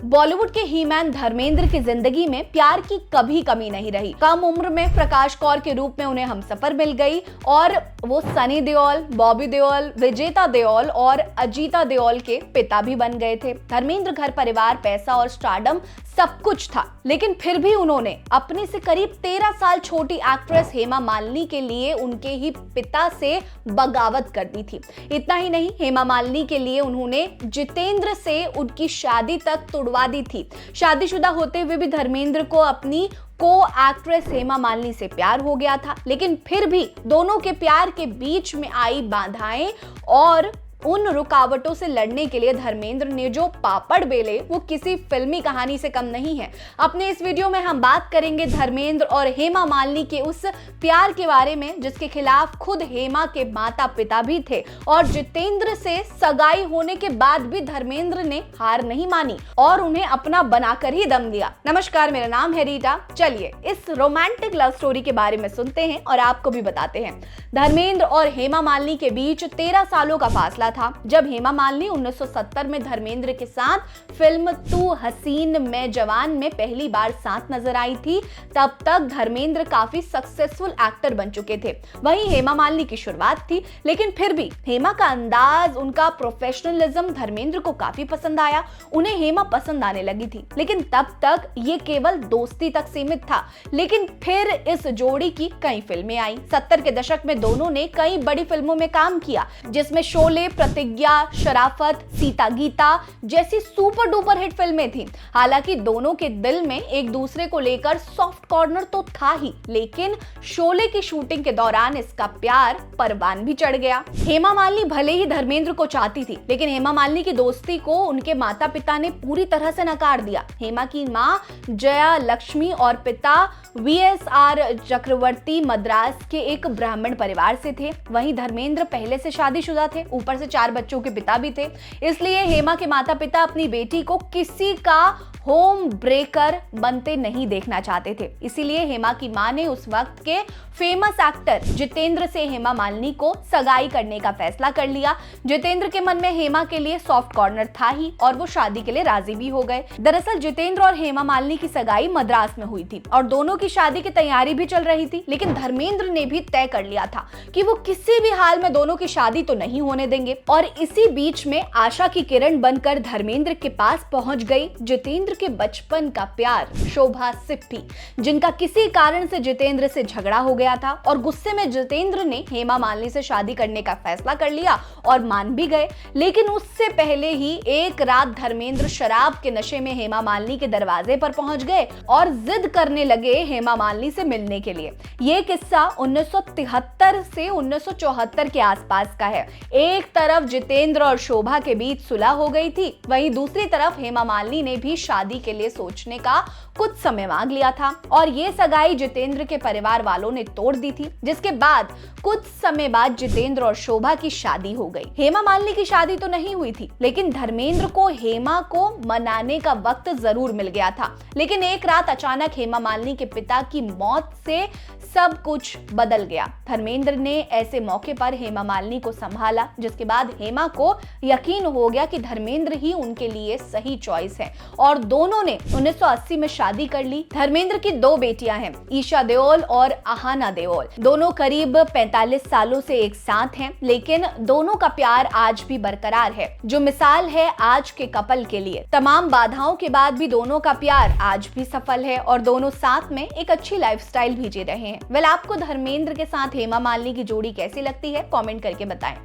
बॉलीवुड के हीमैन धर्मेंद्र की जिंदगी में प्यार की कभी कमी नहीं रही। कम उम्र में प्रकाश कौर के रूप में उन्हें हमसफर मिल गई और वो सनी देओल, बॉबी देओल, विजेता देओल और अजीता देओल के पिता भी बन गए थे। धर्मेंद्र घर परिवार, पैसा और स्टारडम सब कुछ था, लेकिन फिर भी उन्होंने अपने से करीब 13 साल छोटी एक्ट्रेस हेमा मालिनी के लिए उनके ही पिता से बगावत कर दी थी। इतना ही नहीं, हेमा मालिनी के लिए उन्होंने जितेंद्र से उनकी शादी तक तुड़वा दी थी। शादीशुदा होते हुए भी धर्मेंद्र को अपनी को एक्ट्रेस हेमा मालिनी से प्यार हो गया था, लेकिन फिर भी दोनों के प्यार के बीच में आई बाधाएं और उन रुकावटों से लड़ने के लिए धर्मेंद्र ने जो पापड़ बेले वो किसी फिल्मी कहानी से कम नहीं है। अपने इस वीडियो में हम बात करेंगे धर्मेंद्र और हेमा मालिनी के उस प्यार के बारे में जिसके खिलाफ खुद हेमा के माता पिता भी थे और जितेंद्र से सगाई होने के बाद भी धर्मेंद्र ने हार नहीं मानी और उन्हें अपना बनाकर ही दम दिया। नमस्कार, मेरा नाम है रीटा। चलिए इस रोमांटिक लव स्टोरी के बारे में सुनते हैं और आपको भी बताते हैं। धर्मेंद्र और हेमा मालिनी के बीच 13 सालों का फासला था। जब हेमा मालिनी 1970 में धर्मेंद्र के साथ फिल्म तू हसीन मैं जवान में पहली बार साथ नजर आई थी, तब तक धर्मेंद्र काफी सक्सेसफुल एक्टर बन चुके थे। वहीं हेमा मालिनी की शुरुआत थी, लेकिन फिर भी हेमा का अंदाज, उनका प्रोफेशनलिज्म धर्मेंद्र को काफी पसंद आया। उन्हें हेमा पसंद आने लगी थी, लेकिन तब तक ये केवल दोस्ती तक सीमित था। लेकिन फिर इस जोड़ी की कई फिल्में आई। 70 के दशक में दोनों ने कई बड़ी फिल्मों में काम किया, जिसमें शोले, प्रतिज्ञा, शराफत, सीता गीता जैसी सुपर डुपर हिट फिल्में थीं। हालांकि दोनों के दिल में एक दूसरे को लेकर सॉफ्ट कॉर्नर तो था ही, लेकिन शोले की शूटिंग के दौरान इसका प्यार परवान भी चढ़ गया। हेमा मालिनी भले ही धर्मेंद्र को चाहती थी, लेकिन हेमा मालिनी की दोस्ती को उनके माता पिता ने पूरी तरह से नकार दिया। हेमा की मां जया लक्ष्मी और पिता VSR चक्रवर्ती मद्रास के एक ब्राह्मण परिवार से थे। वहीं धर्मेंद्र पहले से शादीशुदा थे, ऊपर से 4 बच्चों के पिता भी थे। इसलिए हेमा के माता पिता अपनी बेटी को किसी का होम ब्रेकर बनते नहीं देखना चाहते थे। इसीलिए हेमा की मां ने उस वक्त के फेमस एक्टर जितेंद्र से हेमा मालिनी को सगाई करने का फैसला कर लिया। जितेंद्र के मन में हेमा के लिए सॉफ्ट कॉर्नर था ही और वो शादी के लिए राजी भी हो गए। दरअसल जितेंद्र और हेमा मालिनी की सगाई मद्रास में हुई थी और दोनों की शादी की तैयारी भी चल रही थी, लेकिन धर्मेंद्र ने भी तय कर लिया था कि वो किसी भी हाल में दोनों की शादी तो नहीं होने देंगे। और इसी बीच में आशा की किरण बनकर धर्मेंद्र के पास पहुंच गई जितेंद्र के बचपन का प्यार शोभा सिप्पी, जिनका किसी कारण से जितेंद्र से झगड़ा हो गया था और गुस्से में जितेंद्र ने हेमा मालिनी से शादी करने का फैसला कर लिया और मान भी गए। लेकिन उससे पहले ही एक रात धर्मेंद्र शराब के नशे में हेमा मालिनी के दरवाजे पर पहुंच गए और जिद करने लगे हेमा मालिनी से मिलने के लिए। ये किस्सा 1973 से 1974 के आसपास का है। एक तरफ जितेंद्र और शोभा के बीच सुलह हो गई थी, वहीं दूसरी तरफ हेमा मालिनी ने भी शादी के लिए सोचने का कुछ समय मांग लिया था और ये सगाई जितेंद्र के परिवार वालों ने तोड़ दी थी, जिसके बाद कुछ समय बाद जितेंद्र और शोभा की शादी हो गई। हेमा मालिनी की शादी तो नहीं हुई थी, लेकिन धर्मेंद्र को हेमा को मनाने का वक्त जरूर मिल गया था। लेकिन एक रात अचानक हेमा मालिनी के पिता की मौत से सब कुछ बदल गया। धर्मेंद्र ने ऐसे मौके पर हेमा मालिनी को संभाला, जिसके बाद हेमा को यकीन हो गया कि धर्मेंद्र ही उनके लिए सही चॉइस है और दोनों ने 1980 में शादी कर ली। धर्मेंद्र की 2 बेटियां हैं, ईशा देओल और आहाना देओल। दोनों करीब 45 सालों से एक साथ हैं, लेकिन दोनों का प्यार आज भी बरकरार है, जो मिसाल है आज के कपल के लिए। तमाम बाधाओं के बाद भी दोनों का प्यार आज भी सफल है और दोनों साथ में एक अच्छी लाइफस्टाइल भी जी रहे हैं। आपको धर्मेंद्र के साथ हेमा मालिनी की जोड़ी कैसी लगती है? कमेंट करके बताएं।